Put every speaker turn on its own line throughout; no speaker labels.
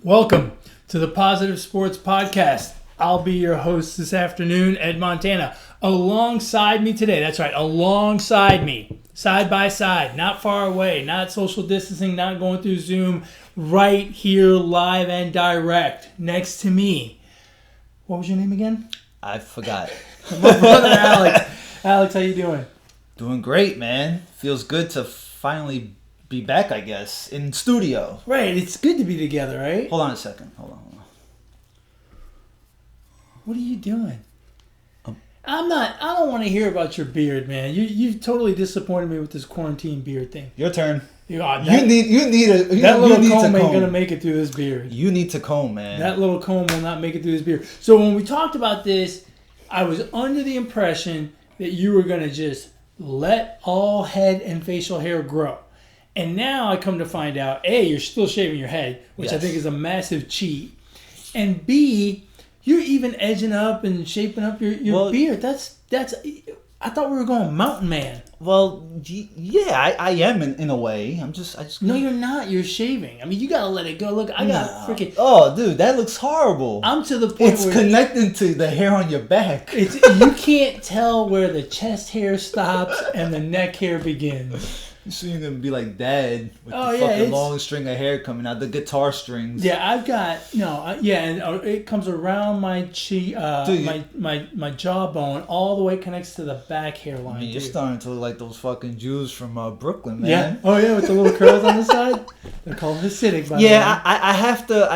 Welcome to the Positive Sports Podcast. I'll be your host this afternoon, Ed Montana. Alongside me today, that's right, alongside me, side by side, not far away, not social distancing, not going through Zoom, right here live and direct next to me. What was your name again?
I forgot.
My brother Alex. Alex, how you doing?
Doing great, man. Feels good to finally be back, I guess, in studio.
Right, it's good to be together, right?
Hold on a second. Hold on.
What are you doing? I don't want to hear about your beard, man. You've totally disappointed me with this quarantine beard thing.
Your turn.
That
little
comb ain't gonna make it through this beard.
You need to comb, man.
That little comb will not make it through this beard. So when we talked about this, I was under the impression that you were gonna just let all head and facial hair grow. And now I come to find out, A, you're still shaving your head, which I think is a massive cheat. And B, you're even edging up and shaping up your beard. That's. I thought we were going mountain man.
Well, yeah, I am in a way.
No, you're not. You're shaving. I mean, you gotta let it go. Look, I got freaking.
Oh, dude, that looks horrible.
I'm to the point
it's
where
connecting to the hair on your back.
You can't tell where the chest hair stops and the neck hair begins.
So you're gonna be like Dad with the fucking long string of hair coming out, the guitar strings.
Yeah, I've got and it comes around my cheek, my jawbone, all the way connects to the back hairline.
I mean, you're starting to look like those fucking Jews from Brooklyn, man.
Yeah. Oh yeah, with the little curls on the side. They're called Hasidic. By the way.
Yeah, I have to.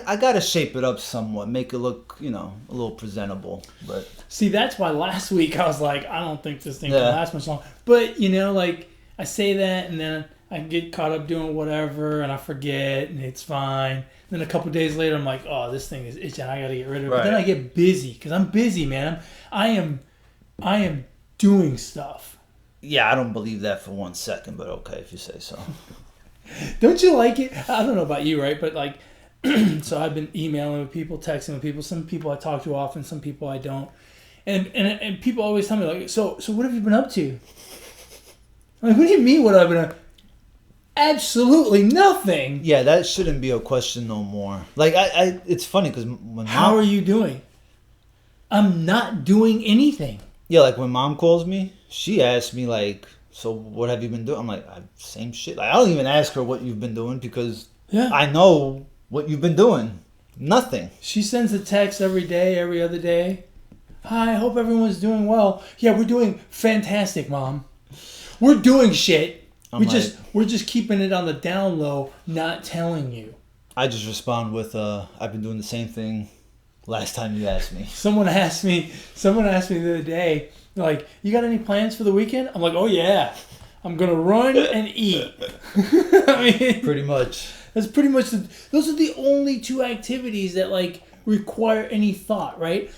I gotta shape it up somewhat, make it look, a little presentable. But
see, that's why last week I was like, I don't think this thing can last much longer. But like I say that, and then I get caught up doing whatever, and I forget, and it's fine. Then a couple days later, I'm like, oh, this thing is itching. I got to get rid of it. Right. But then I get busy because I'm busy, man. I am doing stuff.
Yeah, I don't believe that for 1 second, but okay if you say so.
Don't you like it? I don't know about you, right? But like, so I've been emailing with people, texting with people. Some people I talk to often, some people I don't. And people always tell me like, so what have you been up to? I'm like, what do you mean what I've been up to? Absolutely nothing.
Yeah, that shouldn't be a question no more. Like, it's funny because when
How are you doing? I'm not doing anything.
Yeah, like when Mom calls me, she asks me like, so what have you been doing? I'm like, same shit. Like, I don't even ask her what you've been doing because I know what you've been doing. Nothing. She
sends a text every day, every other day. Hi, I hope everyone's doing well. Yeah, we're doing fantastic, Mom. We're doing shit. We're just keeping it on the down low, not telling you.
I just respond with, I've been doing the same thing last time you asked me.
Someone asked me the other day, like, you got any plans for the weekend? I'm like, oh yeah, I'm gonna run and eat. I mean,
pretty much.
That's pretty much. Those are the only two activities that like require any thought, right?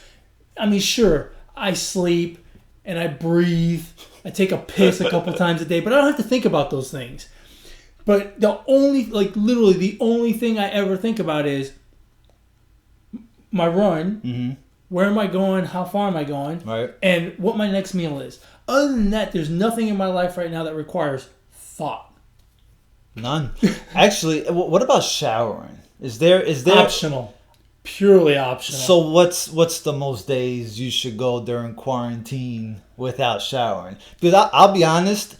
I mean, sure, I sleep and I breathe. I take a piss a couple times a day, but I don't have to think about those things. But literally the only thing I ever think about is my run, where am I going, how far am I going,
right,
and what my next meal is. Other than that, there's nothing in my life right now that requires thought.
None. Actually, what about showering? Is there
optional? Purely optional.
So what's the most days you should go during quarantine without showering? Because I'll be honest,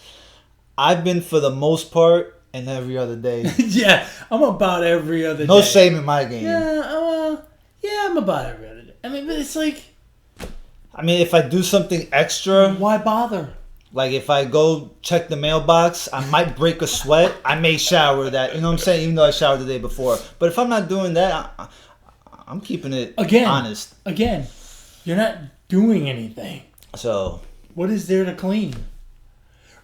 I've been for the most part and every other day.
Yeah, I'm about every other day.
No shame in my game.
Yeah, I'm about every other day. I mean, but it's like,
if I do something extra,
why bother?
Like if I go check the mailbox, I might break a sweat. I may shower that. You know what I'm saying? Even though I showered the day before. But if I'm not doing that, I'm keeping it honest.
Again, you're not doing anything.
So
what is there to clean?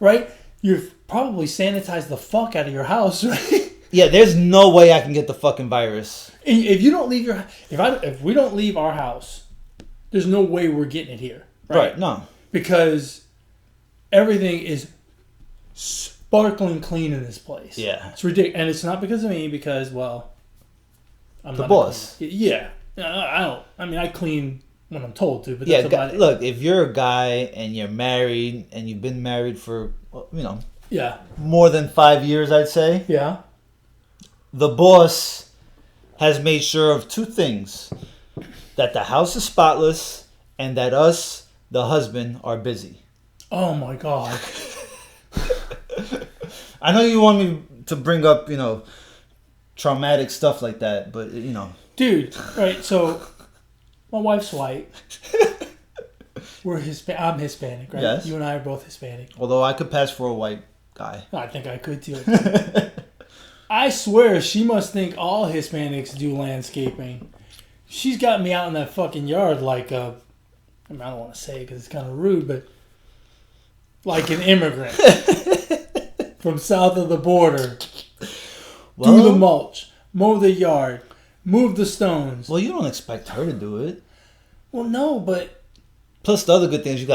Right? You've probably sanitized the fuck out of your house, right?
Yeah, there's no way I can get the fucking virus.
If you don't leave if we don't leave our house, there's no way we're getting it here. Right?
No.
Because everything is sparkling clean in this place.
Yeah.
It's ridiculous. And it's not because of me, because, well, I'm
the boss.
Yeah. I clean when I'm told to, but that's about it.
Look, if you're a guy and you're married and you've been married for, more than 5 years, I'd say.
Yeah.
the boss has made sure of two things: that the house is spotless, and that us, the husband, are busy.
Oh my God.
I know you want me to bring up, traumatic stuff like that, but,
Dude, right, so my wife's white. I'm Hispanic, right?
Yes.
You and I are both Hispanic.
Although I could pass for a white guy.
I think I could too. I swear she must think all Hispanics do landscaping. She's got me out in that fucking yard like I don't want to say it because it's kind of rude, but like an immigrant from south of the border. Do the mulch, mow the yard, move the stones.
Well, you don't expect her to do it.
Well, no, but
plus the other good thing is you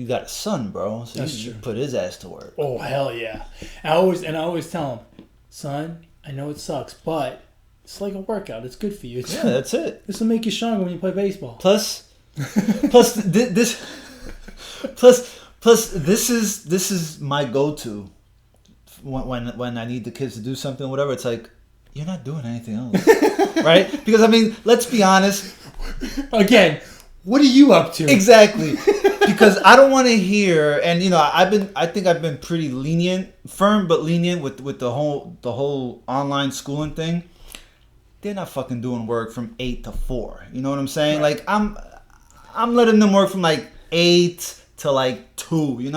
got a son, bro. So you put his ass to work.
Oh hell yeah! I always tell him, son, I know it sucks, but it's like a workout. It's good for you.
That's it.
This will make you stronger when you play baseball.
Plus this is my go-to when I need the kids to do something, whatever. It's like, you're not doing anything else, right? Because I mean, let's be honest.
Again, what are you up to?
Exactly. Because I don't want to hear, and I think I've been pretty lenient, firm but lenient with the whole online schooling thing. They're not fucking doing work from 8 to 4. You know what I'm saying?
Right.
Like I'm letting them work from like 8 to like 2.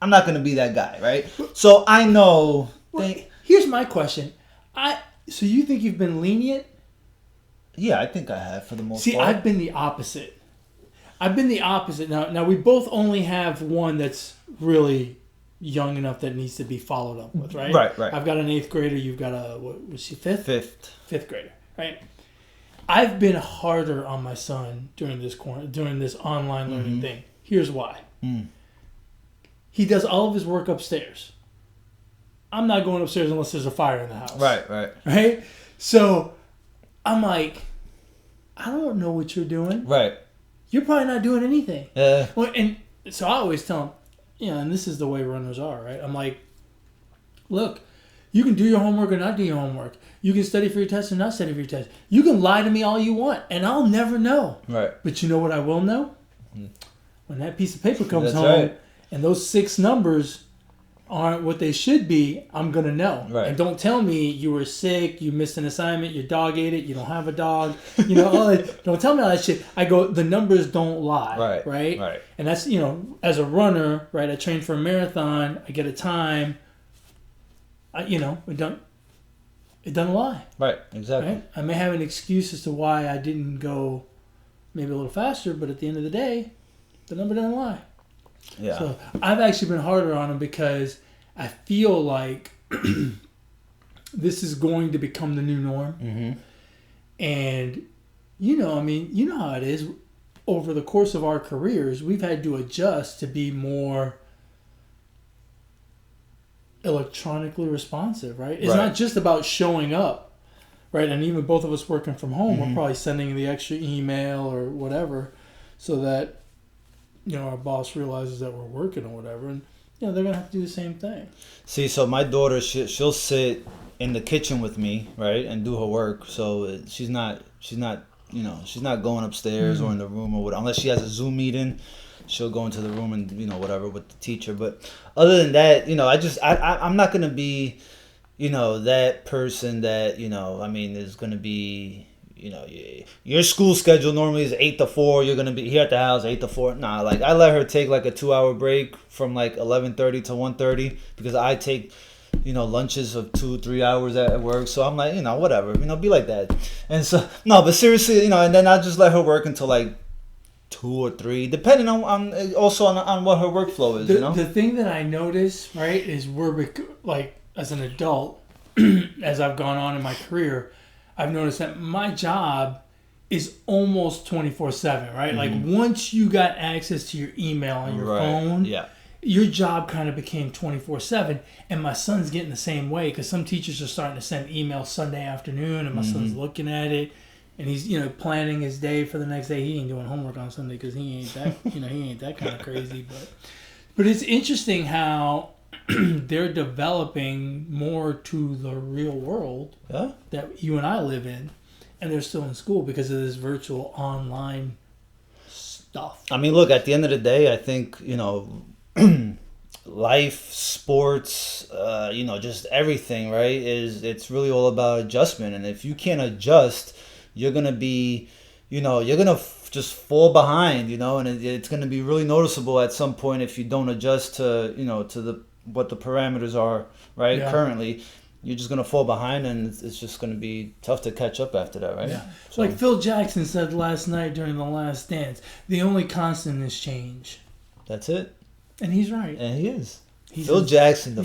I'm not gonna be that guy, right? So I know.
Here's my question. So you think you've been lenient?
Yeah, I think I have for the most part.
See, I've been the opposite. Now we both only have one that's really young enough that needs to be followed up with, right?
Right.
I've got an 8th grader. You've got what was she, 5th?
5th.
5th grader, right? I've been harder on my son during this online learning thing. Here's why. He does all of his work upstairs. I'm not going upstairs unless there's a fire in the house. Right? So I'm like, I don't know what you're doing.
Right.
You're probably not doing anything.
Yeah.
Well, and so I always tell him, and this is the way runners are, right? I'm like, look, you can do your homework or not do your homework. You can study for your test or not study for your test. You can lie to me all you want, and I'll never know.
Right.
But you know what I will know? When that piece of paper comes home,
right.
and those 6 numbers aren't what they should be, I'm going to know.
Right.
And don't tell me you were sick, you missed an assignment, your dog ate it, you don't have a dog. All that, don't tell me all that shit. I go, the numbers don't lie. Right? And that's, as a runner, right, I train for a marathon, I get a time, it doesn't lie.
Right, exactly.
Right? I may have an excuse as to why I didn't go maybe a little faster, but at the end of the day, the number doesn't lie.
Yeah.
So I've actually been harder on him because I feel like this is going to become the new norm.
Mm-hmm.
And, you know how it is. Over the course of our careers, we've had to adjust to be more electronically responsive, right? It's not just about showing up, right? And even both of us working from home, we're probably sending the extra email or whatever so that our boss realizes that we're working or whatever, and they're gonna have to do the same thing.
See, so my daughter, she'll sit in the kitchen with me, right, and do her work. So she's not going upstairs or in the room or whatever. Unless she has a Zoom meeting, she'll go into the room and whatever with the teacher. But other than that, I'm not gonna be, that person that is gonna be. Your school schedule normally is 8 to 4. You're going to be here at the house 8 to 4. Nah, like I let her take like a 2-hour break from like 11:30 to 1:30 because I take, lunches of 2-3 hours at work. So I'm like, whatever, be like that. And so, no, but seriously, and then I'll just let her work until like 2 or 3, depending on what her workflow is,
The thing that I notice, right, is we're like, as an adult, as I've gone on in my career, I've noticed that my job is almost 24/7, right? Like once you got access to your email on your phone, your job kind of became 24/7. And my son's getting the same way because some teachers are starting to send emails Sunday afternoon, and my son's looking at it, and he's planning his day for the next day. He ain't doing homework on Sunday because he ain't that he ain't that kind of crazy. But it's interesting how they're developing more to the real world that you and I live in, and they're still in school because of this virtual online stuff.
I mean, look, at the end of the day, I think, life, sports, just everything, right? It's really all about adjustment. And if you can't adjust, you're going to be, you're going to just fall behind, and it's going to be really noticeable at some point if you don't adjust to, to what the parameters are, right? Yeah. Currently, you're just going to fall behind, and it's just going to be tough to catch up after that, right?
Yeah. So, like Phil Jackson said last night during The Last Dance, the only constant is change.
That's it.
And he's right.
And he is. Phil Jackson, the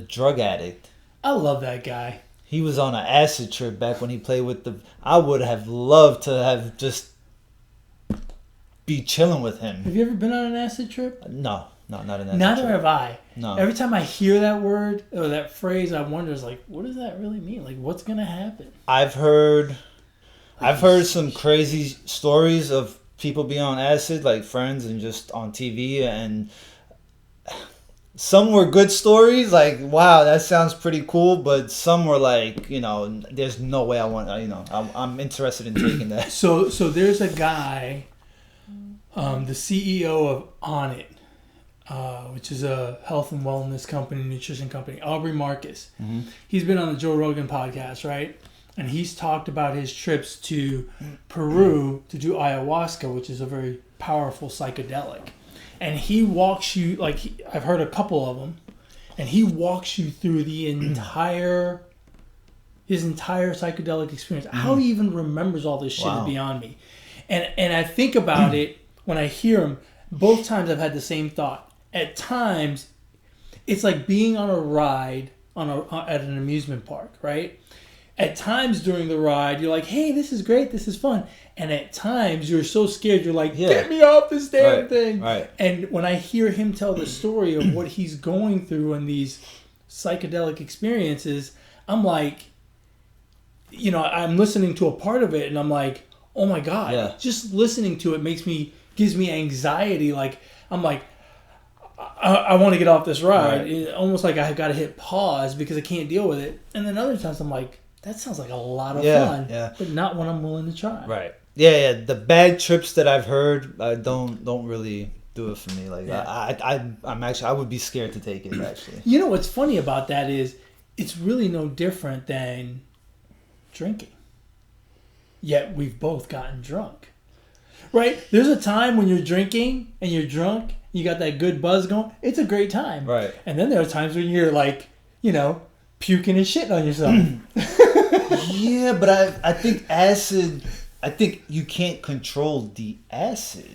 drug addict.
I love that guy.
He was on an acid trip back when he played with I would have loved to have just be chilling with him.
Have you ever been on an acid trip?
No, not an acid trip.
Neither have I.
No.
Every time I hear that word or that phrase, I wonder, what does that really mean? Like, what's going to happen?
I've heard some crazy stories of people being on acid, like friends and just on TV, and some were good stories, like, wow, that sounds pretty cool, but some were like, there's no way I want, I'm interested in taking that.
So there's a guy, the CEO of On It, which is a health and wellness company, nutrition company, Aubrey Marcus. Mm-hmm. He's been on the Joe Rogan podcast, right? And he's talked about his trips to Peru to do ayahuasca, which is a very powerful psychedelic. And he walks you, I've heard a couple of them, and he walks you through his entire psychedelic experience. How he even remembers all this shit is beyond me. And I think about it when I hear him. Both times I've had the same thought. At times, it's like being on a ride at an amusement park, right? At times during the ride, you're like, hey, this is great, this is fun. And at times, you're so scared, you're like, get me off this damn thing.
Right.
And when I hear him tell the story of what he's going through in these psychedelic experiences, I'm like, I'm listening to a part of it, and I'm like, oh my God. Just listening to it gives me anxiety. Like, I'm like, I want to get off this ride. Right. It's almost like I've got to hit pause because I can't deal with it. And then other times, I'm like, that sounds like a lot of fun, but not one I'm willing to try.
Right. Yeah. The bad trips that I've heard don't really do it for me. Like I would be scared to take it actually.
You know what's funny about that is it's really no different than drinking. Yet we've both gotten drunk. Right? There's a time when you're drinking and you're drunk, you got that good buzz going. It's a great time.
Right.
And then there are times when you're like, puking and shitting on yourself.
Yeah, but I think acid, you can't control the acid.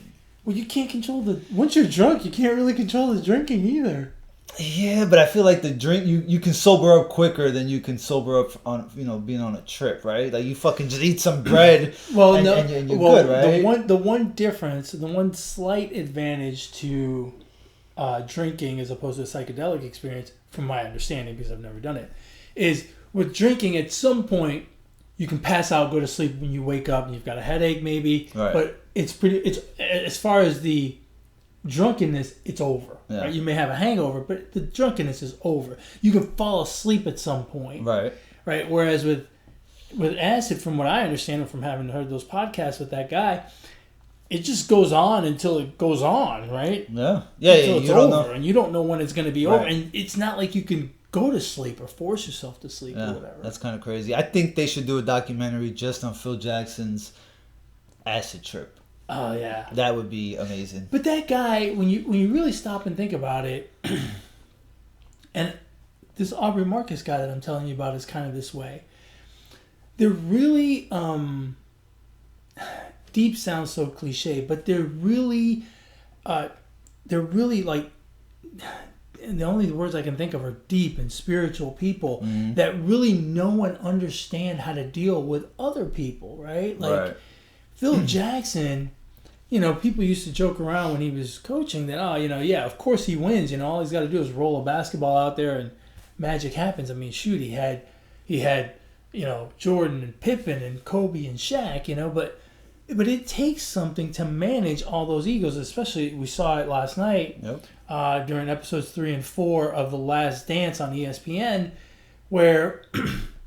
Well, you can't control once you're drunk, you can't really control the drinking either.
Yeah, but I feel like the drink, you can sober up quicker than you can sober up on, being on a trip, right? Like you fucking just eat some bread and you're good, right?
The one difference, the one slight advantage to drinking as opposed to a psychedelic experience, from my understanding, because I've never done it, is with drinking, at some point, you can pass out, go to sleep when you wake up, and you've got a headache maybe.
Right.
But it's as far as the drunkenness, it's over. Yeah. Right? You may have a hangover, but the drunkenness is over. You can fall asleep at some point.
Right.
Right. Whereas with acid, from what I understand, and from having heard those podcasts with that guy, it just goes on until it goes on, right?
Yeah.
Until it's over, and you don't know when it's going to be over. And it's not like you can go to sleep or force yourself to sleep or whatever.
That's kind of crazy. I think they should do a documentary just on Phil Jackson's acid trip.
Oh, yeah.
That would be amazing.
But that guy, when you really stop and think about it, and this Aubrey Marcus guy that I'm telling you about is kind of this way. They're really... deep sounds so cliche, but they're really like, and the only words I can think of are deep and spiritual people that really know and understand how to deal with other people, right? Like Phil Jackson, people used to joke around when he was coaching that, of course he wins. All he's got to do is roll a basketball out there and magic happens. I mean, shoot, he had Jordan and Pippen and Kobe and Shaq, but But it takes something to manage all those egos, especially we saw it last night during episodes 3 and 4 of The Last Dance on ESPN, where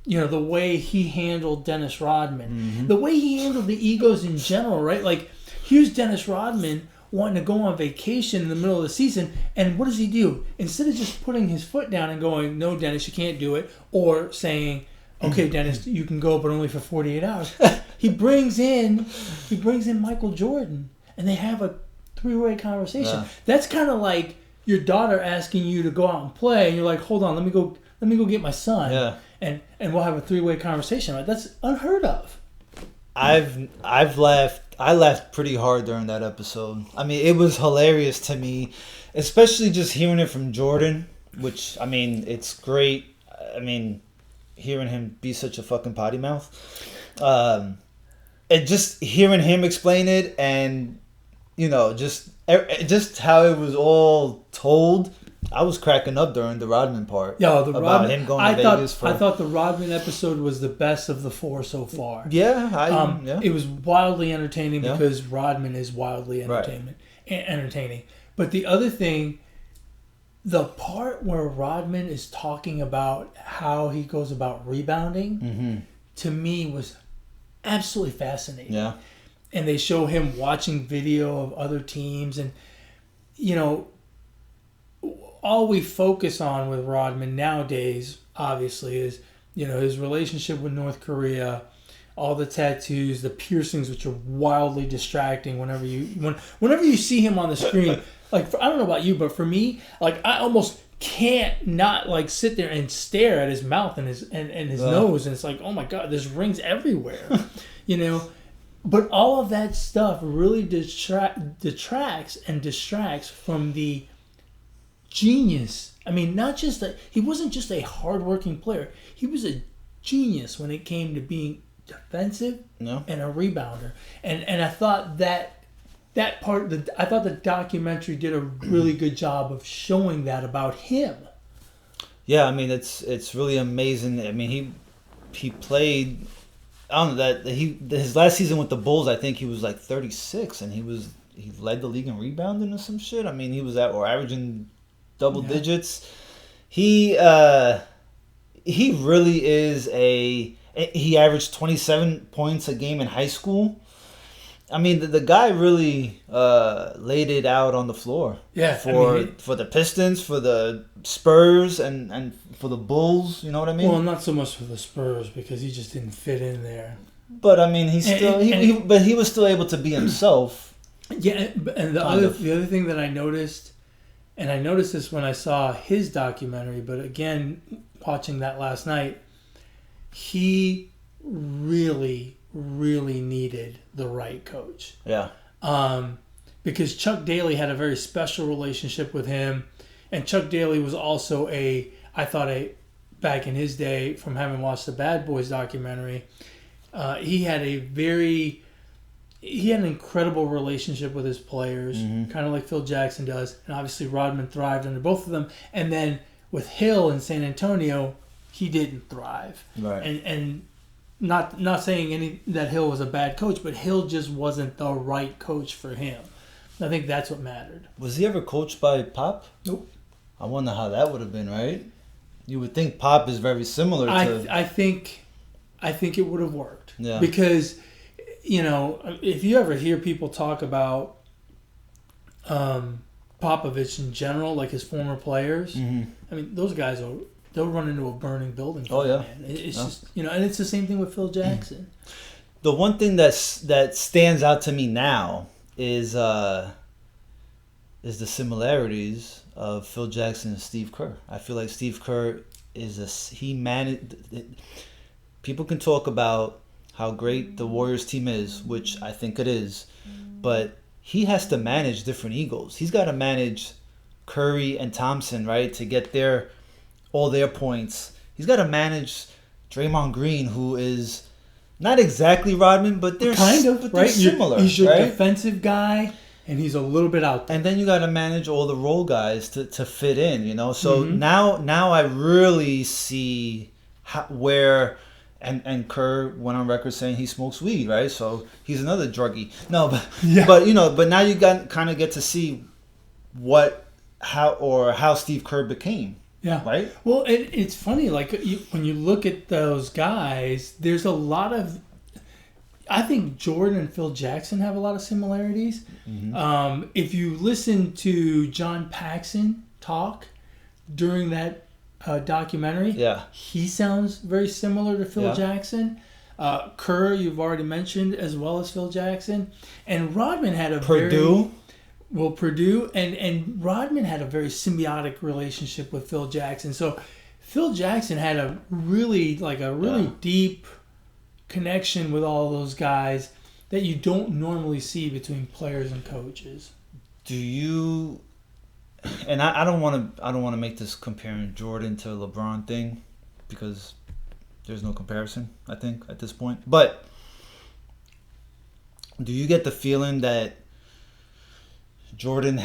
the way he handled Dennis Rodman, the way he handled the egos in general, right? Like, here's Dennis Rodman wanting to go on vacation in the middle of the season, and what does he do? Instead of just putting his foot down and going, "No, Dennis, you can't do it," or saying, "Okay, Dennis, you can go, but only for 48 hours." He brings in Michael Jordan, and they have a 3-way conversation. Yeah. That's kind of like your daughter asking you to go out and play, and you're like, "Hold on, let me go get my son."
Yeah.
And we'll have a 3-way conversation. Right? That's unheard of.
I laughed pretty hard during that episode. I mean, it was hilarious to me, especially just hearing it from Jordan, which, I mean, it's great. I mean, hearing him be such a fucking potty mouth. And just hearing him explain it, and just how it was all told, I was cracking up during the Rodman part.
Yeah, the
about
Rodman,
him going to Vegas.
I thought the Rodman episode was the best of the 4 so far.
Yeah,
it was wildly entertaining because Rodman is wildly entertaining. But the other thing, the part where Rodman is talking about how he goes about rebounding, to me was absolutely fascinating.
Yeah.
And they show him watching video of other teams, and all we focus on with Rodman nowadays, obviously, is his relationship with North Korea, all the tattoos, the piercings, which are wildly distracting. Whenever you see him on the screen, like, I don't know about you, but for me, like, I almost can't not like sit there and stare at his mouth and his nose, and it's like, oh my god, there's rings everywhere, But all of that stuff really detracts and distracts from the genius. I mean, he wasn't just a hardworking player. He was a genius when it came to being defensive and a rebounder. And I thought I thought the documentary did a really good job of showing that about him.
Yeah, I mean, it's really amazing. I mean, he played. I don't know that his last season with the Bulls, I think he was like 36, and he led the league in rebounding or some shit. I mean, he was averaging double digits. He really is he averaged 27 points a game in high school. I mean, the guy really laid it out on the floor.
Yeah,
for the Pistons, for the Spurs, and for the Bulls. You know what I mean?
Well, not so much for the Spurs because he just didn't fit in there.
But I mean, he was still able to be himself.
Yeah, and the other thing that I noticed, and I noticed this when I saw his documentary, but again, watching that last night, he really needed the right coach.
Yeah.
Because Chuck Daly had a very special relationship with him, and Chuck Daly was also back in his day, from having watched the Bad Boys documentary, he had an incredible relationship with his players, kind of like Phil Jackson does, and obviously Rodman thrived under both of them. And then with Hill in San Antonio, he didn't thrive.
Right.
And not saying that Hill was a bad coach, but Hill just wasn't the right coach for him. I think that's what mattered.
Was he ever coached by Pop?
Nope.
I wonder how that would have been, right? You would think Pop is very similar to...
I think it would have worked.
Yeah.
Because, if you ever hear people talk about Popovich in general, like his former players, I mean, those guys they'll run into a burning building.
Oh, yeah.
Man. It's just, and it's the same thing with Phil Jackson.
The one thing that stands out to me now is the similarities of Phil Jackson and Steve Kerr. I feel like Steve Kerr people can talk about how great the Warriors team is, which I think it is, but he has to manage different egos. He's got to manage Curry and Thompson, right, to get all their points. He's got to manage Draymond Green, who is not exactly Rodman, but they're similar.
He's your defensive guy, and he's a little bit out there.
And then you got to manage all the role guys to fit in, So now I really see where And Kerr went on record saying he smokes weed, right? So he's another druggie. No, but
yeah.
but now you kind of get to see how Steve Kerr became.
Yeah.
Right.
Well, it's funny. Like when you look at those guys, there's a lot of. I think Jordan and Phil Jackson have a lot of similarities. Mm-hmm. If you listen to John Paxson talk during that documentary, he sounds very similar to Phil Jackson. Kerr, you've already mentioned, as well as Phil Jackson. And Rodman had a Purdue, and Rodman had a very symbiotic relationship with Phil Jackson. So Phil Jackson had a really deep connection with all those guys that you don't normally see between players and coaches.
Do you? And I don't want to make this comparing Jordan to LeBron thing, because there's no comparison, I think, at this point. But do you get the feeling that Jordan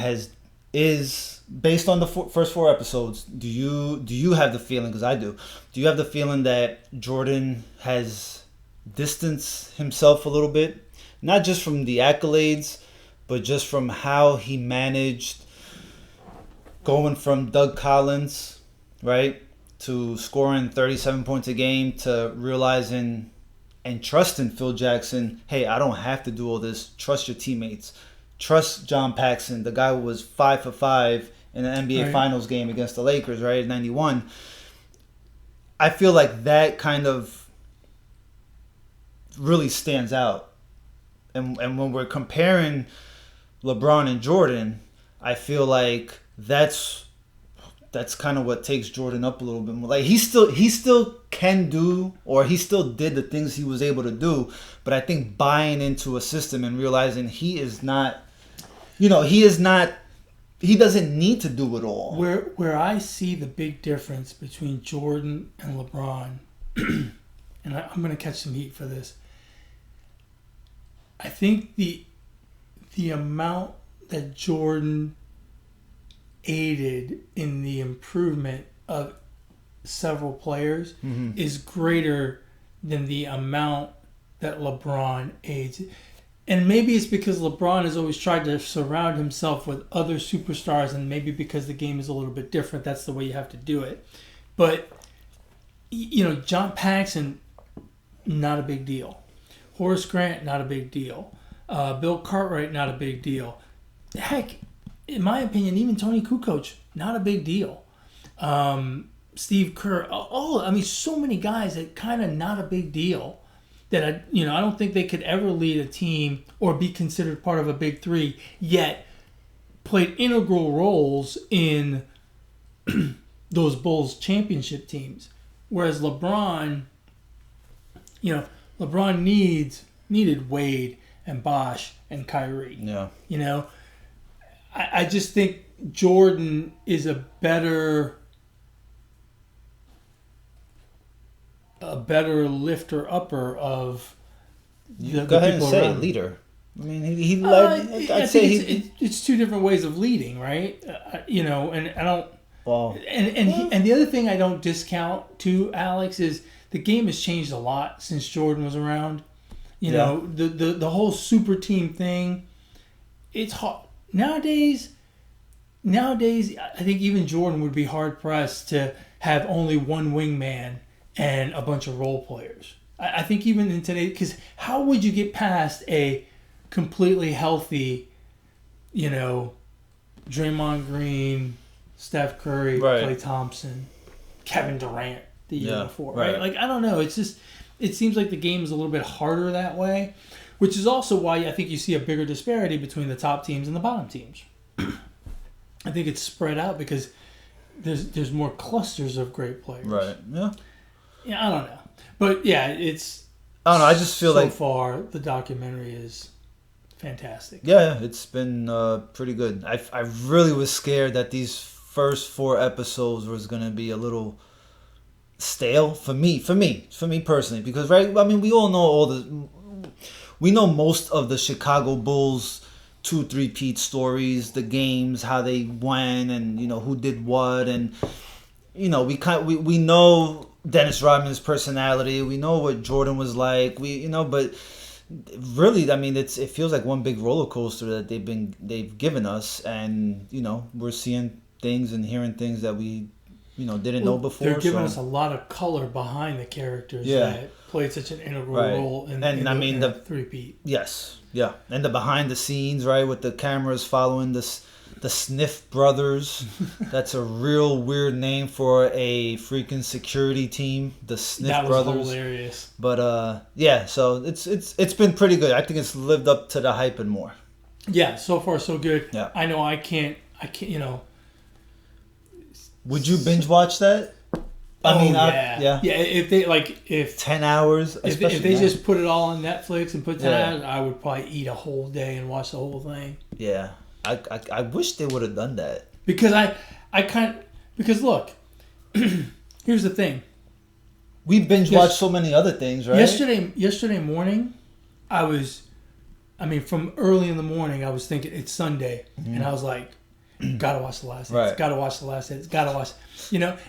is based on the first 4 episodes? Do you have the feeling? Because I do. Do you have the feeling that Jordan has distanced himself a little bit, not just from the accolades, but just from how he managed going from Doug Collins, right, to scoring 37 points a game, to realizing and trusting Phil Jackson, hey, I don't have to do all this. Trust your teammates. Trust John Paxson, the guy who was 5 for 5 in an NBA Finals game against the Lakers, right, in 91. I feel like that kind of really stands out. And when we're comparing LeBron and Jordan, I feel like that's kind of what takes Jordan up a little bit more. Like he still can do, or he still did the things he was able to do, but I think buying into a system and realizing he doesn't need to do it all.
Where I see the big difference between Jordan and LeBron, and I'm going to catch some heat for this. I think the amount that Jordan aided in the improvement of several players is greater than the amount that LeBron aids. And maybe it's because LeBron has always tried to surround himself with other superstars, and maybe because the game is a little bit different, that's the way you have to do it. But, John Paxson, not a big deal. Horace Grant, not a big deal. Bill Cartwright, not a big deal. Heck, in my opinion, even Tony Kukoc, not a big deal. Steve Kerr, so many guys that kind of not a big deal. That I don't think they could ever lead a team or be considered part of a big three, yet played integral roles in those Bulls championship teams. Whereas LeBron, needed Wade and Bosh and Kyrie.
Yeah.
I just think Jordan is a better lifter upper of
the go ahead and say around. Leader. I mean, he led.
I'd say it's two different ways of leading, right? And I don't. Well, and the other thing I don't discount too, Alex, is the game has changed a lot since Jordan was around. The whole super team thing. It's hard nowadays. I think even Jordan would be hard pressed to have only one wingman and a bunch of role players. I think even in today, because how would you get past a completely healthy, Draymond Green, Steph Curry, Klay Thompson, Kevin Durant the year before, right? Like, I don't know. It's just, it seems like the game is a little bit harder that way, which is also why I think you see a bigger disparity between the top teams and the bottom teams. I think it's spread out because there's more clusters of great players.
Right. Yeah.
Yeah, I don't know. But yeah, it's...
I don't know, I just feel
so far, the documentary is fantastic.
Yeah, it's been pretty good. I really was scared that these first 4 episodes was going to be a little stale for me personally. Because, right, I mean, we all know we know most of the Chicago Bulls 2-3-peat stories, the games, how they went, and, who did what, and, we know Dennis Rodman's personality. We know what Jordan was like. But really, I mean, it feels like one big roller coaster that they've given us, and we're seeing things and hearing things that we didn't know before.
They're giving us a lot of color behind the characters that played such an integral role in the three-peat.
Yes, yeah, and the behind the scenes, right, with the cameras following the Sniff Brothers. That's a real weird name for a freaking security team. The Sniff Brothers.
That was hilarious.
But yeah, so it's been pretty good. I think it's lived up to the hype and more.
Yeah, so far so good.
Yeah.
I know I can't.
Would you binge watch that?
Yeah. If
10 hours,
if they just put it all on Netflix and put 10 hours, I would probably eat a whole day and watch the whole thing.
Yeah. I wish they would have done that.
Because because look, here's the thing.
We binge watched so many other things, right?
Yesterday morning, from early in the morning, I was thinking it's Sunday, and I was like, gotta watch the last hits,
right.
Gotta watch the last hits, gotta watch,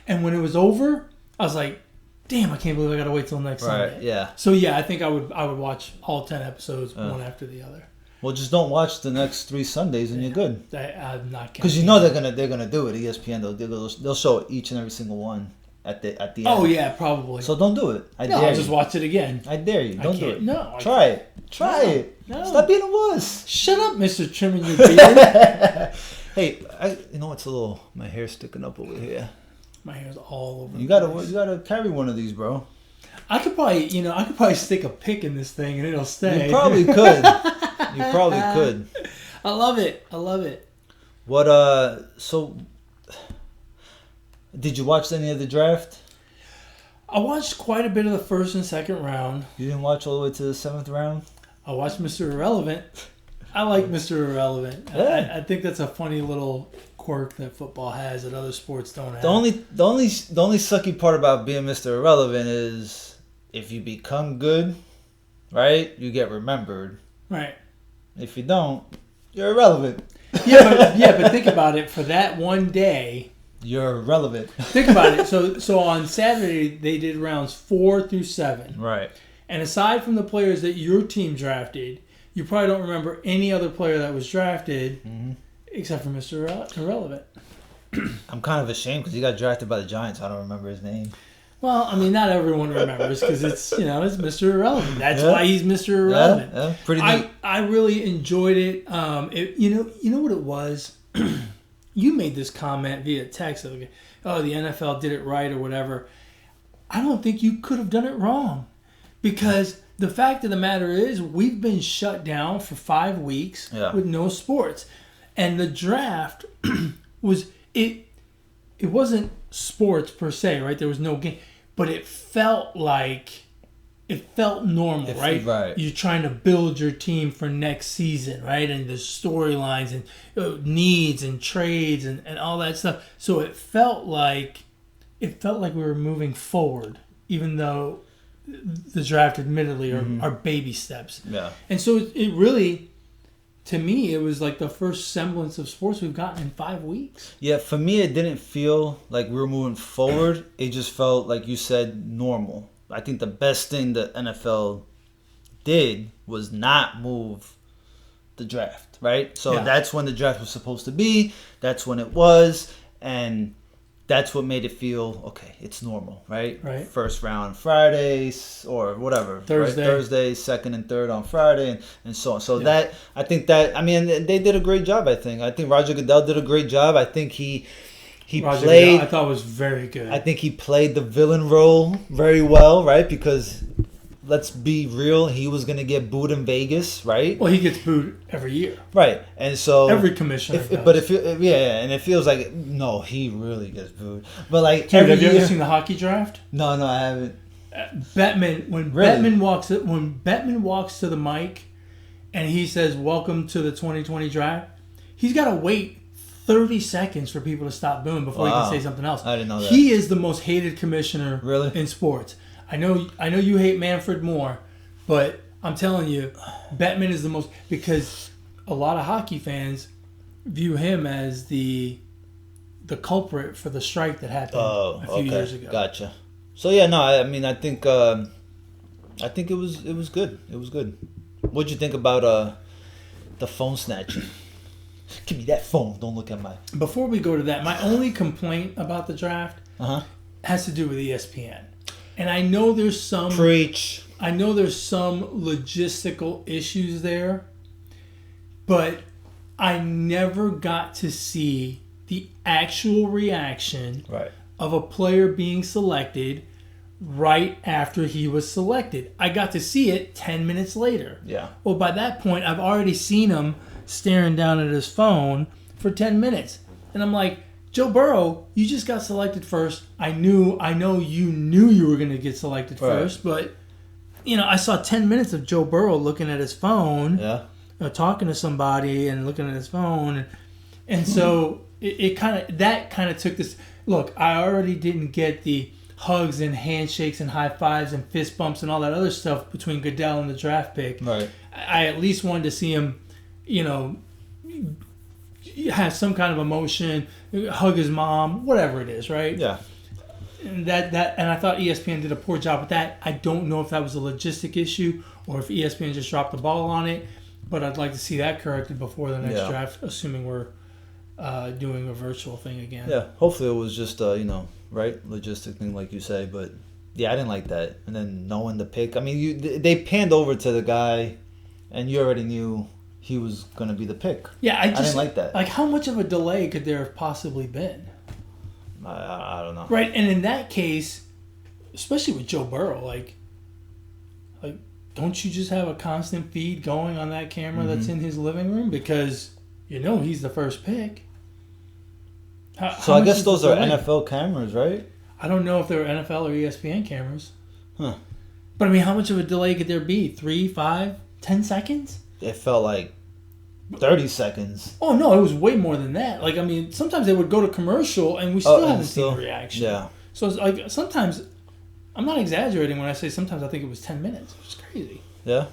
and when it was over, I was like, damn, I can't believe I gotta wait till next Sunday.
Yeah.
So yeah, I think I would watch all 10 episodes one after the other.
Well, just don't watch the next 3 Sundays and you're good.
I'm not
because they're gonna do it. ESPN they'll show each and every single one at the end.
Oh yeah, probably.
So don't do it.
I'll just watch it again.
I dare you. Don't do it.
No.
Try it. No. Stop being a wuss.
Shut up, Mr. Trimming your beard.
Hey, it's a little. My hair's sticking up over here.
My hair's all over.
You gotta carry one of these, bro.
I could probably stick a pick in this thing and it'll stay.
You probably could. You probably could.
I love it.
What so did you watch any of the draft?
I watched quite a bit of the first and second round.
You didn't watch all the way to the 7th round?
I watched Mr. Irrelevant. I like Mr. Irrelevant.
Yeah.
I think that's a funny little quirk that football has that other sports don't have.
The only sucky part about being Mr. Irrelevant is if you become good, right, you get remembered.
Right.
If you don't, you're irrelevant.
But think about it. For that one day,
you're irrelevant.
Think about it. So on Saturday they did rounds 4 through 7.
Right.
And aside from the players that your team drafted, you probably don't remember any other player that was drafted except for Mr. Irrelevant.
I'm kind of ashamed because he got drafted by the Giants. I don't remember his name.
Well, not everyone remembers because it's Mr. Irrelevant. That's why he's Mr. Irrelevant.
Yeah, pretty neat.
I really enjoyed it. You know what it was? You made this comment via text of, oh, the NFL did it right or whatever. I don't think you could have done it wrong because the fact of the matter is we've been shut down for 5 weeks with no sports. And the draft it wasn't sports per se, right? There was no game. But it felt normal, right?
Right.
You're trying to build your team for next season, right? And the storylines and needs and trades and all that stuff. So it felt like we were moving forward, even though the draft admittedly are baby steps.
Yeah.
And so it really, to me, it was like the first semblance of sports we've gotten in 5 weeks.
Yeah, for me, it didn't feel like we were moving forward. It just felt, like you said, normal. I think the best thing the NFL did was not move the draft, right? So that's when the draft was supposed to be. That's when it was. And that's what made it feel, okay, it's normal, right?
Right.
First round Fridays or whatever.
Thursday.
Right? Thursday, second and third on Friday, and so on. So they did a great job, I think. I think Roger Goodell did a great job. I think he
Roger
played...
Goodell, I thought was very good.
I think he played the villain role very well, right? Because... let's be real, he was going to get booed in Vegas, right?
Well, he gets booed every year.
Right. And so...
every commissioner does.
But and it feels like, no, he really gets booed. But like...
Dude, have you ever seen the hockey draft?
No, I haven't.
When Bettman walks to the mic and he says, welcome to the 2020 draft, he's got to wait 30 seconds for people to stop booing before he can say something else.
I didn't know that.
He is the most hated commissioner in sports. I know you hate Manfred more, but I'm telling you, Bettman is the most, because a lot of hockey fans view him as the culprit for the strike that happened a few years ago.
Gotcha. So yeah, no, I mean, I think it was good. It was good. What'd you think about the phone snatching? Give me that phone. Don't look at my.
Before we go to that, my only complaint about the draft has to do with ESPN, and I know there's some
preach.
I know there's some logistical issues there, but I never got to see the actual reaction of a player being selected right after he was selected. I got to see it 10 minutes later.
Yeah.
Well, by that point, I've already seen him staring down at his phone for 10 minutes. And I'm like, Joe Burrow, you just got selected first. I know you knew you were going to get selected first, but, I saw 10 minutes of Joe Burrow looking at his phone, talking to somebody and looking at his phone. And so it kind of took this. Look, I already didn't get the hugs and handshakes and high fives and fist bumps and all that other stuff between Goddell and the draft pick.
Right.
I at least wanted to see him, have some kind of emotion, hug his mom, whatever it is, right?
Yeah.
And and I thought ESPN did a poor job with that. I don't know if that was a logistic issue or if ESPN just dropped the ball on it, but I'd like to see that corrected before the next draft, assuming we're doing a virtual thing again.
Yeah, hopefully it was just logistic thing like you say, but yeah, I didn't like that. And then knowing the pick, I mean, they panned over to the guy, and you already knew he was gonna be the pick.
Yeah, I
didn't like that.
Like, how much of a delay could there have possibly been?
I don't know.
Right, and in that case, especially with Joe Burrow, like don't you just have a constant feed going on that camera that's in his living room because he's the first pick?
So I guess those are NFL cameras, right?
I don't know if they were NFL or ESPN cameras.
Huh.
But I mean, how much of a delay could there be? 3, 5, 10 seconds?
It felt like 30 seconds.
Oh, no, it was way more than that. Like, I mean, sometimes they would go to commercial and we still haven't seen the reaction.
Yeah.
So it's like sometimes, I'm not exaggerating when I say sometimes I think it was 10 minutes, which is crazy.
Yeah.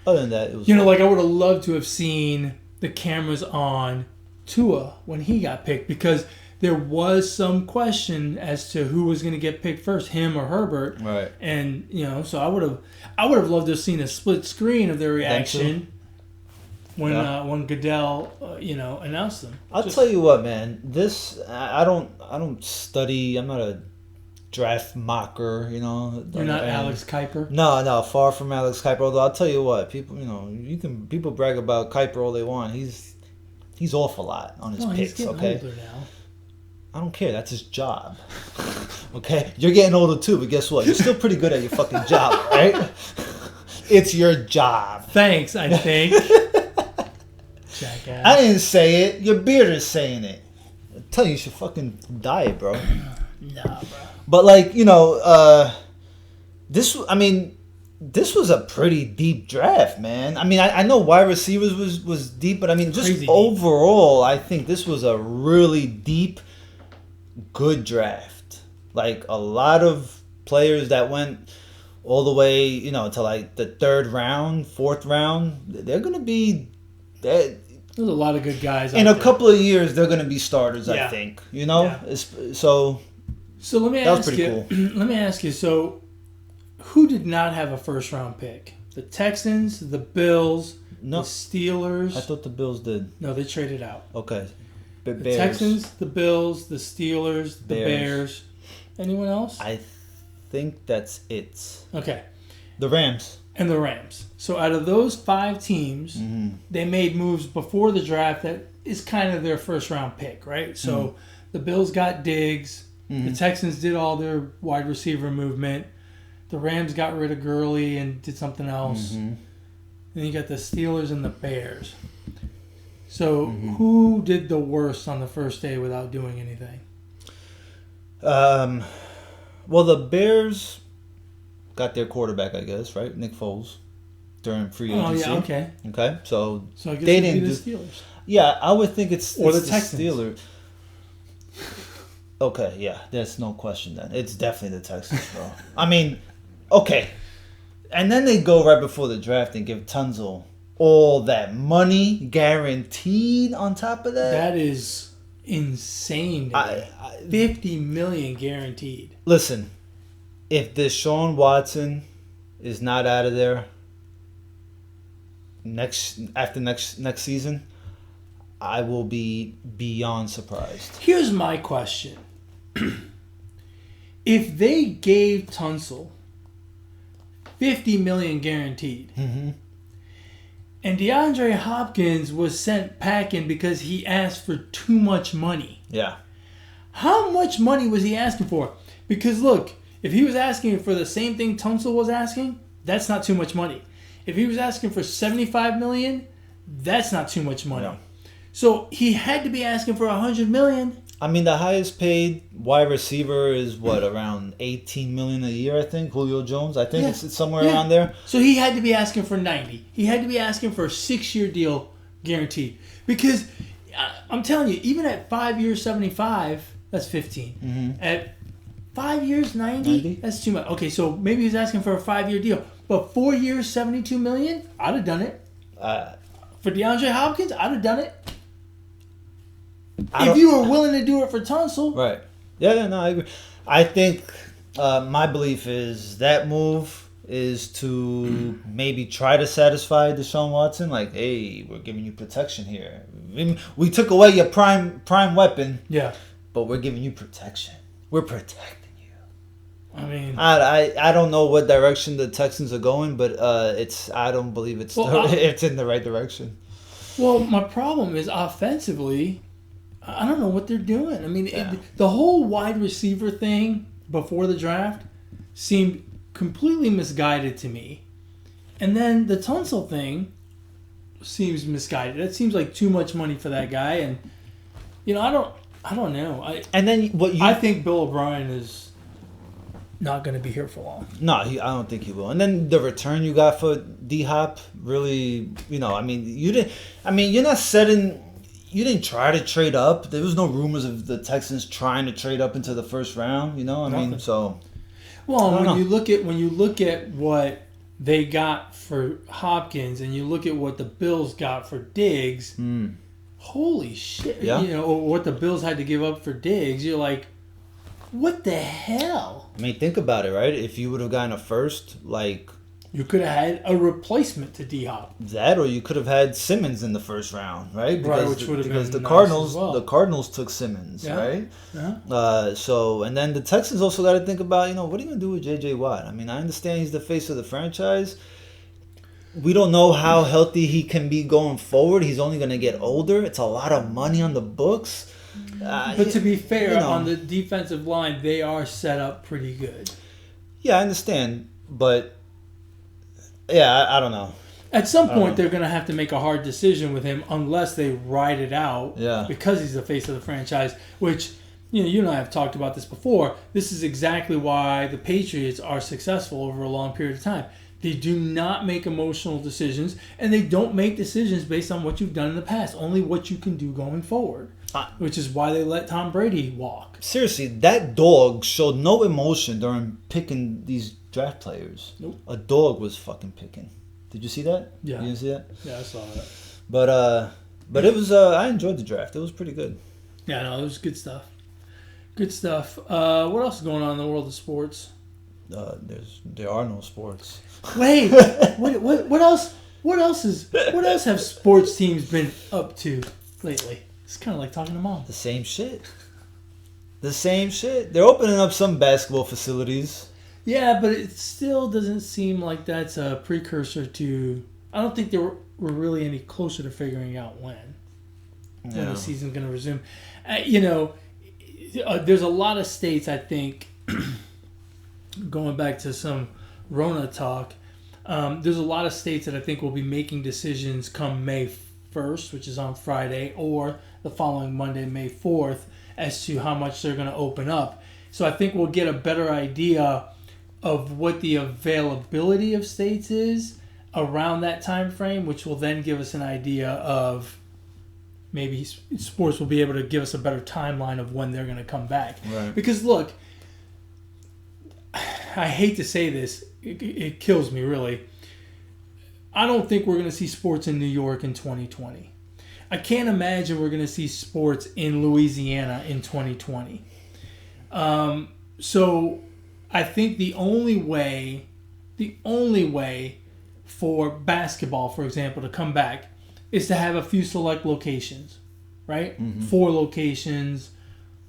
Other than that, it was...
I would have loved to have seen the cameras on Tua when he got picked because there was some question as to who was going to get picked first, him or Herbert.
Right.
And, so I would have loved to have seen a split screen of their reaction when Goodell, announced them.
I'll tell you what, man. This I don't study. I'm not a draft mocker,
You're not Alex Kuiper?
No, far from Alex Kuiper. Although I'll tell you what, people, people brag about Kuiper all they want. He's off a lot on his picks.
He's getting older now.
I don't care. That's his job. Okay, you're getting older too, but guess what? You're still pretty good at your fucking job, right? It's your job.
Thanks, I think. Jackass.
I didn't say it. Your beard is saying it. I tell you, you should fucking diet, bro.
Nah, bro.
But this was a pretty deep draft, man. I mean, I know wide receivers was deep, but I mean, just overall, I think this was a really deep, good draft. Like, a lot of players that went all the way, to like the 3rd round, 4th round, they're going to be... There's
a lot of good guys
in a couple of years, they're going to be starters, I think.
Yeah.
So
let me ask you. Cool. Let me ask you. So, who did not have a 1st-round pick? The Texans, the Bills, the Steelers.
I thought the Bills did.
No, they traded out.
Okay.
The Texans, the Bills, the Steelers, the Bears. Anyone else?
I think that's it.
Okay.
The Rams.
And the Rams. So out of those 5 teams, they made moves before the draft that is kind of their 1st-round pick, right? So the Bills got Diggs. The Texans did all their wide receiver movement. The Rams got rid of Gurley and did something else. And then you got the Steelers and the Bears. So who did the worst on the first day without doing anything?
Well, the Bears got their quarterback, I guess, right? Nick Foles during free agency.
Oh, yeah, okay.
Okay, so
I guess
they didn't
do the Steelers.
Yeah, I would think it's
the Texans.
Steelers. Okay, yeah, there's no question then. It's definitely the Texans, bro. I mean, okay. And then they go right before the draft and give Tunzel all that money guaranteed on top of that.
That is insane. $50 million guaranteed.
Listen, if Deshaun Watson is not out of there next season, I will be beyond surprised.
Here's my question. If they gave Tunsil $50 million guaranteed,
mm-hmm.
and DeAndre Hopkins was sent packing because he asked for too much money.
Yeah.
How much money was he asking for? Because look, if he was asking for the same thing Tunsil was asking, that's not too much money. If he was asking for $75 million, that's not too much money. Yeah. So he had to be asking for $100 million.
I mean, the highest paid wide receiver is what, around $18 million a year, I think. Julio Jones, I think it's somewhere around there.
So he had to be asking for 90. He had to be asking for a 6-year deal guaranteed. Because I'm telling you, even at 5 years, 75, that's 15.
Mm-hmm.
At 5 years, 90, that's too much. Okay, so maybe he's asking for a 5-year deal. But 4 years, $72 million, I'd have done it. For DeAndre Hopkins, I'd have done it. If you were willing to do it for Tunsil.
Right. Yeah, no, I agree. I think my belief is that move is to maybe try to satisfy Deshaun Watson. Like, hey, we're giving you protection here. We took away your prime weapon.
Yeah.
But we're giving you protection. We're protecting you.
I mean,
I don't know what direction the Texans are going, but I don't believe it's in the right direction.
Well, my problem is offensively, I don't know what they're doing. I mean, the whole wide receiver thing before the draft seemed completely misguided to me. And then the Tunsil thing seems misguided. It seems like too much money for that guy. And, I don't know. I think Bill O'Brien is not going to be here for long.
No, I don't think he will. And then the return you got for D-Hop, really, you're not setting... You didn't try to trade up. There was no rumors of the Texans trying to trade up into the first round. So.
Well, when you look at what they got for Hopkins, and you look at what the Bills got for Diggs, holy shit!
Yeah.
Or what the Bills had to give up for Diggs, you're like, what the hell?
I mean, think about it, right? If you would have gotten a first,
you could have had a replacement to D-Hop.
That, or you could have had Simmons in the first round, right?
Which would have been
the
nice
Cardinals,
as well.
The Cardinals took Simmons, right?
Yeah.
And then the Texans also got to think about, what are you going to do with J.J. Watt? I mean, I understand he's the face of the franchise. We don't know how healthy he can be going forward. He's only going to get older. It's a lot of money on the books.
But to be fair, on the defensive line, they are set up pretty good.
Yeah, I understand, but. Yeah, I don't know.
At some point, they're going to have to make a hard decision with him unless they ride it out because he's the face of the franchise, which, you and I have talked about this before. This is exactly why the Patriots are successful over a long period of time. They do not make emotional decisions, and they don't make decisions based on what you've done in the past, only what you can do going forward, which is why they let Tom Brady walk.
Seriously, that dog showed no emotion during picking these draft players.
Nope.
A dog was fucking picking. Did you see that?
Yeah.
You didn't see that?
Yeah, I saw that.
But it was I enjoyed the draft. It was pretty good.
Yeah, no, it was good stuff. Good stuff. What else is going on in the world of sports?
There are no sports.
Wait, what else? What else have sports teams been up to lately? It's kind of like talking to mom.
The same shit. They're opening up some basketball facilities.
Yeah, but it still doesn't seem like that's a precursor to... I don't think we're really any closer to figuring out when the season's going to resume. There's a lot of states, I think, going back to some Rona talk, there's a lot of states that I think will be making decisions come May 1st, which is on Friday, or the following Monday, May 4th, as to how much they're going to open up. So I think we'll get a better idea of what the availability of states is around that time frame, which will then give us an idea of maybe sports will be able to give us a better timeline of when they're going to come back.
Right.
Because look, I hate to say this, it kills me really. I don't think we're going to see sports in New York in 2020. I can't imagine we're going to see sports in Louisiana in 2020. So I think the only way for basketball, for example, to come back is to have a few select locations, right? 4 locations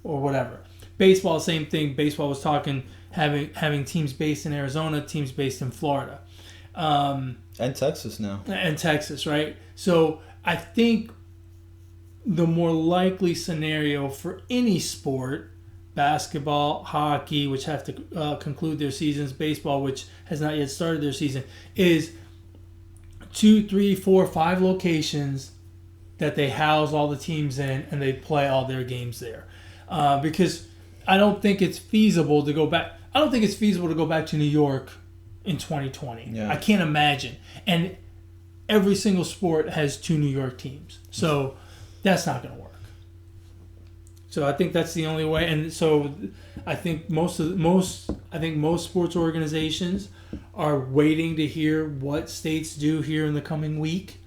or whatever. Baseball, same thing. Baseball was talking having teams based in Arizona, teams based in Florida.
And Texas now.
And Texas, right? So I think the more likely scenario for any sport, basketball, hockey, which have to conclude their seasons, baseball, which has not yet started their season, is 2, 3, 4, 5 locations that they house all the teams in and they play all their games there. Because I don't think it's feasible to go back. I don't think it's feasible to go back to New York in 2020.
Yeah.
I can't imagine. And every single sport has 2 New York teams. So that's not going to work. So I think that's the only way. And so I think most sports organizations are waiting to hear what states do here in the coming week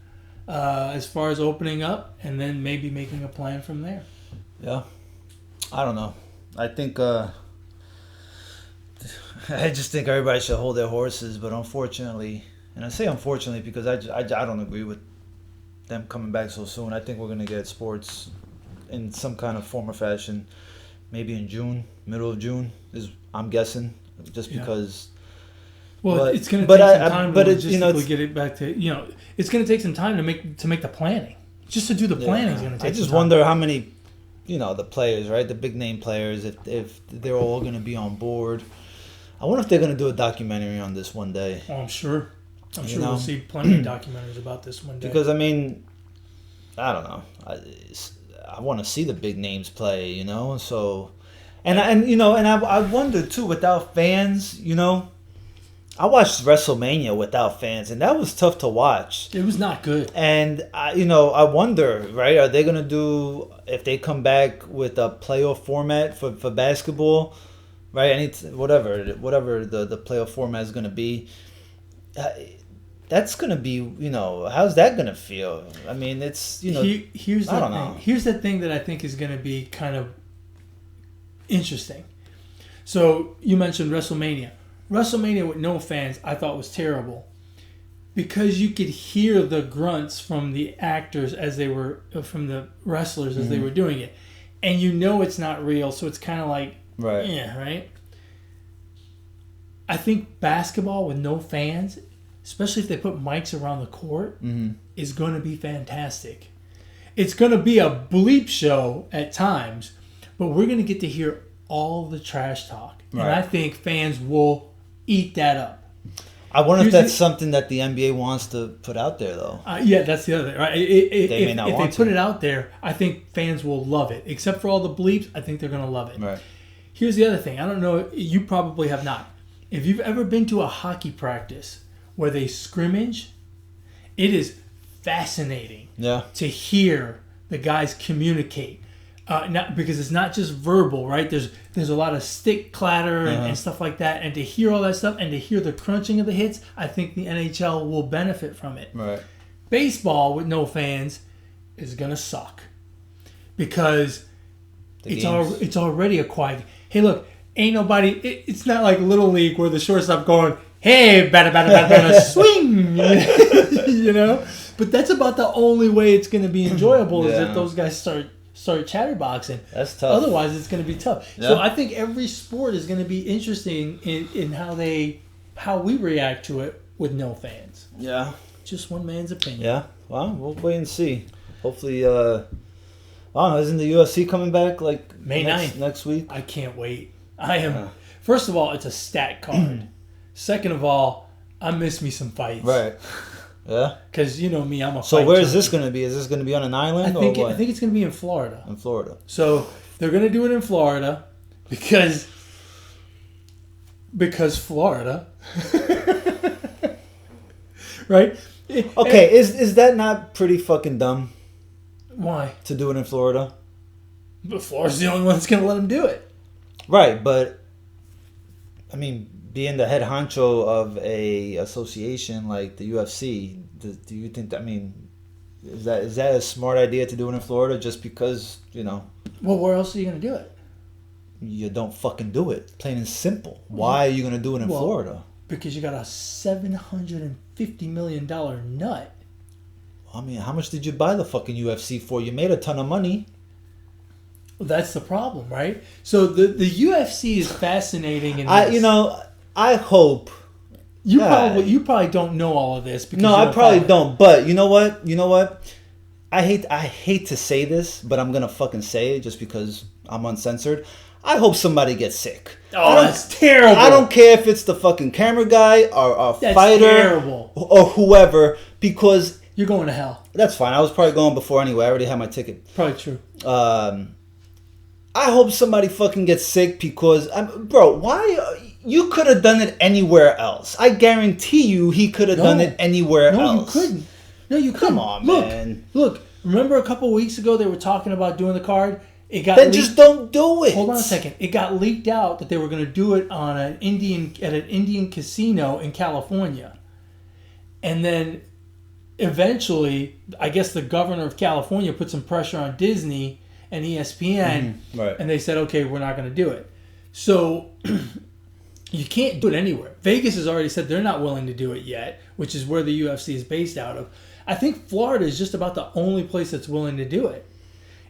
as far as opening up, and then maybe making a plan from there.
Yeah. I don't know. I think I just think everybody should hold their horses, but unfortunately, and I say unfortunately because I don't agree with them coming back so soon. I think we're going to get sports in some kind of form or fashion maybe in June, middle of June is I'm guessing, just because.
Well, it's going to take some time to logistically get it back to, it's going to take some time to make the planning. Just to do the planning is going to take some time.
I just wonder how many, the players, right? The big name players, if they're all going to be on board. I wonder if they're going to do a documentary on this one day.
Oh, I'm sure. We'll see plenty of documentaries about this one day.
Because, I don't know. I want to see the big names play, So, I wonder too, without fans, I watched WrestleMania without fans, and that was tough to watch.
It was not good.
And I wonder, right? Are they gonna do, if they come back with a playoff format for basketball, right? Whatever the playoff format is gonna be. That's gonna be, how's that gonna feel? I mean, it's
here's
I don't know.
Here's the thing that I think is gonna be kind of interesting. So you mentioned WrestleMania. WrestleMania with no fans, I thought was terrible, because you could hear the grunts from the actors from the wrestlers as they were doing it, and it's not real, so it's kind of like,
right?
Yeah, right. I think basketball with no fans, especially if they put mics around the court, is going to be fantastic. It's going to be a bleep show at times, but we're going to get to hear all the trash talk, and I think fans will eat that up.
I wonder if that's something that the NBA wants to put out there, though.
Yeah, that's the other thing, right?
They may not want
to. If they put it out there, I think fans will love it. Except for all the bleeps, I think they're going to love it.
Right.
Here's the other thing. I don't know. You probably have not. If you've ever been to a hockey practice where they scrimmage, it is fascinating to hear the guys communicate. Because it's not just verbal, right? There's a lot of stick clatter and stuff like that, and to hear all that stuff and to hear the crunching of the hits, I think the NHL will benefit from it.
Right.
Baseball with no fans is gonna suck because it's already a quiet. Hey, look, ain't nobody. It's not like Little League where the shortstop going, "Hey, batter, swing," But that's about the only way it's gonna be enjoyable is if those guys start chatterboxing.
That's tough.
Otherwise, it's going to be tough. Yeah. So I think every sport is going to be interesting in how we react to it with no fans.
Yeah.
Just one man's opinion.
Yeah. Well, we'll wait and see. Hopefully, I don't know, isn't the UFC coming back like
May 9th
next week?
I can't wait. I am. First of all, it's a stat card. Second of all, I miss me some fights.
Right. Yeah.
Because me, I'm a.
So where is this going to be? Is this going to be on an island or what?
I think it's going to be in Florida.
In Florida.
So they're going to do it in Florida because Florida, right?
Okay, is that not pretty fucking dumb?
Why?
To do it in Florida?
But Florida's the only one that's going to let them do it.
Right, but being the head honcho of a association like the UFC, do you think that, is that a smart idea to do it in Florida just because,
Well, where else are you going to do it?
you don't fucking do it. Plain and simple. Why are you going to do it in Florida?
Because you got a $750 million nut.
I mean, how much did you buy the fucking UFC for? You made a ton of money.
Well, that's the problem, right? So the UFC is fascinating. In this.
I hope...
You probably don't know all of this. Because
I probably don't. But you know what? I hate to say this, but I'm gonna fucking say it just because I'm uncensored. I hope somebody gets sick.
Oh, that's terrible.
I don't care if it's the fucking camera guy or a fighter
terrible.
Or whoever, because
you're going to hell.
That's fine. I was probably going before anyway. I already had my ticket.
Probably true.
I hope somebody fucking gets sick because, bro, why? You could have done it anywhere else. I guarantee you he could have done it anywhere else.
No, you couldn't. No, you couldn't.
Come on, man.
Look, remember a couple of weeks ago they were talking about doing the card?
Just don't do it.
Hold on a second. It got leaked out that they were going to do it on at an Indian casino in California. And then eventually, I guess the governor of California put some pressure on Disney and ESPN.
Right.
And they said, okay, we're not going to do it. So... You can't do it anywhere. Vegas has already said they're not willing to do it yet, which is where the UFC is based out of. I think Florida is just about the only place that's willing to do it.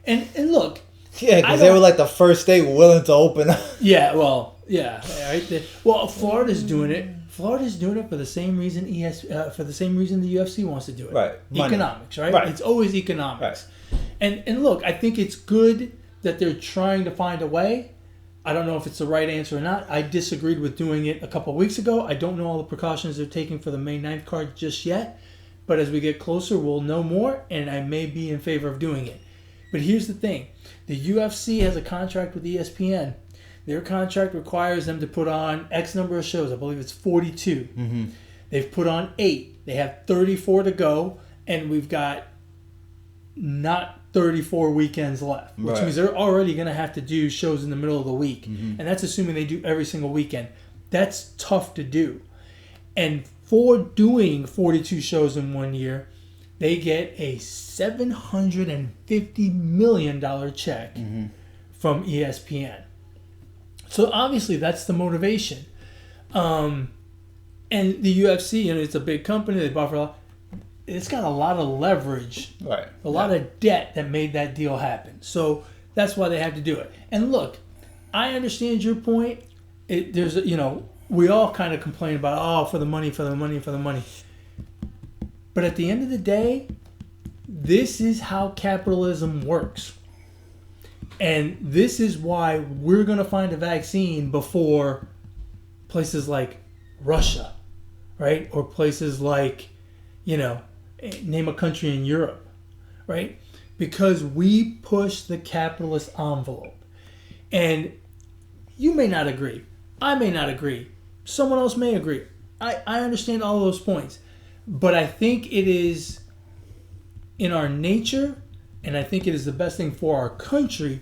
And look...
Yeah, because they were like the first state willing to open up.
Yeah, well, yeah. Right? Florida's doing it. Florida's doing it for the same reason for the same reason the UFC wants to do it.
Right.
Economics, right?
Right.
It's always economics.
Right.
And look, I think it's good that they're trying to find a way. I don't know if it's the right answer or not. I disagreed with doing it a couple of weeks ago. I don't know all the precautions they're taking for the May 9th card just yet. But as we get closer, we'll know more, and I may be in favor of doing it. But here's the thing. The UFC has a contract with ESPN. Their contract requires them to put on X number of shows. I believe it's 42.
Mm-hmm.
They've put on 8. They have 34 to go, and we've got not 34 weekends left, which means they're already going to have to do shows in the middle of the week.
Mm-hmm.
And that's assuming they do every single weekend. That's tough to do. And for doing 42 shows in 1 year, they get a $750 million check from ESPN. So obviously that's the motivation. And the UFC, it's a big company. They bought for a lot. It's got a lot of leverage,
right?
A lot of debt that made that deal happen. So that's why they have to do it. And look, I understand your point. We all kind of complain about, for the money. But at the end of the day, this is how capitalism works. And this is why we're going to find a vaccine before places like Russia, right? Or places like, name a country in Europe, right? Because we push the capitalist envelope. And you may not agree. I may not agree. Someone else may agree. I understand all those points. But I think it is in our nature, and I think it is the best thing for our country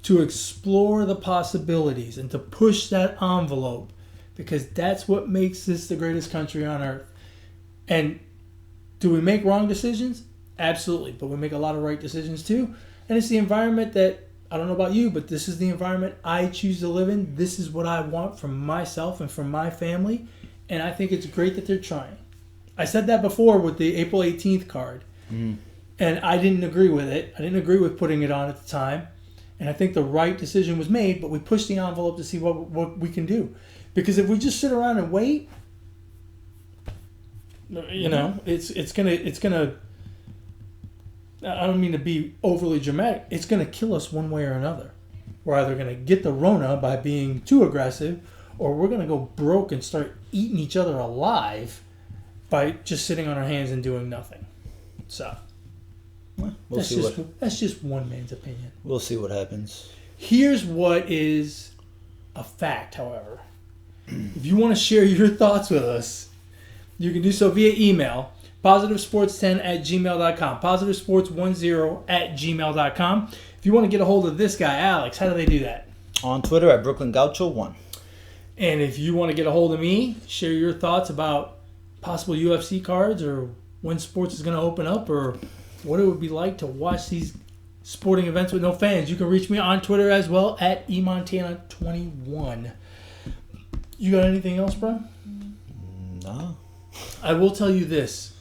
to explore the possibilities and to push that envelope, because that's what makes this the greatest country on earth. And do we make wrong decisions? Absolutely. But we make a lot of right decisions too. And it's the environment that, I don't know about you, but this is the environment I choose to live in. This is what I want for myself and for my family. And I think it's great that they're trying. I said that before with the April 18th card.
Mm.
And I didn't agree with it. I didn't agree with putting it on at the time. And I think the right decision was made, but we pushed the envelope to see what we can do. Because if we just sit around and wait, it's gonna. I don't mean to be overly dramatic. It's gonna kill us one way or another. We're either gonna get the Rona by being too aggressive, or we're gonna go broke and start eating each other alive by just sitting on our hands and doing nothing. So, that's just one man's opinion.
We'll see what happens.
Here's what is a fact, however. If you want to share your thoughts with us, you can do so via email, positivesports10@gmail.com, positivesports10@gmail.com. If you want to get a hold of this guy, Alex, how do they do that?
On Twitter at Brooklyn Gaucho 1.
And if you want to get a hold of me, share your thoughts about possible UFC cards or when sports is going to open up or what it would be like to watch these sporting events with no fans. You can reach me on Twitter as well at eMontana21. You got anything else, bro?
No.
I will tell you this.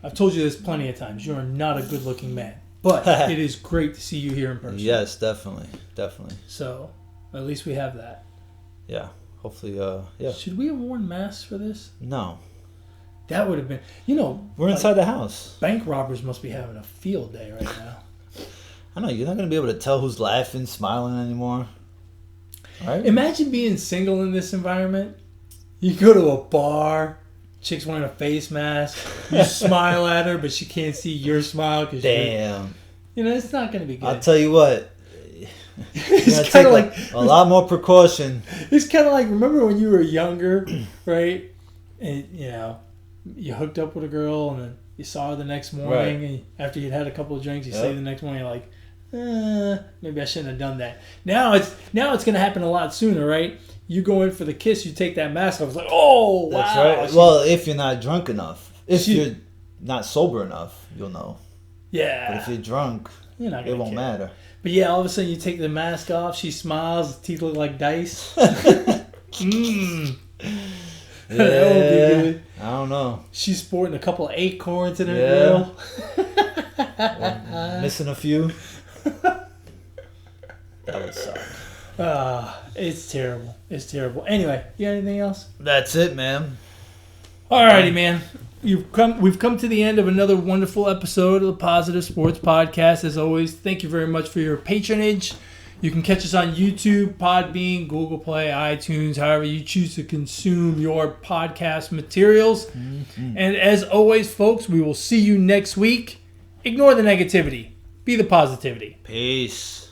I've told you this plenty of times. You are not a good-looking man. But it is great to see you here in person.
Yes, definitely. Definitely.
So, at least we have that.
Yeah. Hopefully, yeah.
Should we have worn masks for this?
No.
That would have been...
We're inside the house.
Bank robbers must be having a field day right now.
I know. You're not going to be able to tell who's laughing, smiling anymore. Right?
Imagine being single in this environment. You go to a bar... Chick's wearing a face mask. You smile at her, but she can't see your smile.
Damn.
It's not going to be good.
I'll tell you what.
It's kind of like...
A lot more precaution.
It's kind of like, remember when you were younger, right? And, you hooked up with a girl, and then you saw her the next morning. Right. And after you'd had a couple of drinks, you say the next morning, you're like, maybe I shouldn't have done that. Now it's going to happen a lot sooner, right? You go in for the kiss, you take that mask off. It's like, oh, wow.
That's right. Well, if you're not drunk enough. If you're not sober enough, you'll know.
Yeah.
But if you're drunk, it won't matter.
But yeah, all of a sudden you take the mask off, she smiles, the teeth look like dice.
Yeah, that would be good. I don't know.
She's sporting a couple of acorns in her grill.
Missing a few. That would suck.
It's terrible. It's terrible. Anyway, you got anything else?
That's it, man.
Alrighty, man. We've come to the end of another wonderful episode of the Positive Sports Podcast. As always, thank you very much for your patronage. You can catch us on YouTube, Podbean, Google Play, iTunes, however you choose to consume your podcast materials. Mm-hmm. And as always, folks, we will see you next week. Ignore the negativity. Be the positivity.
Peace.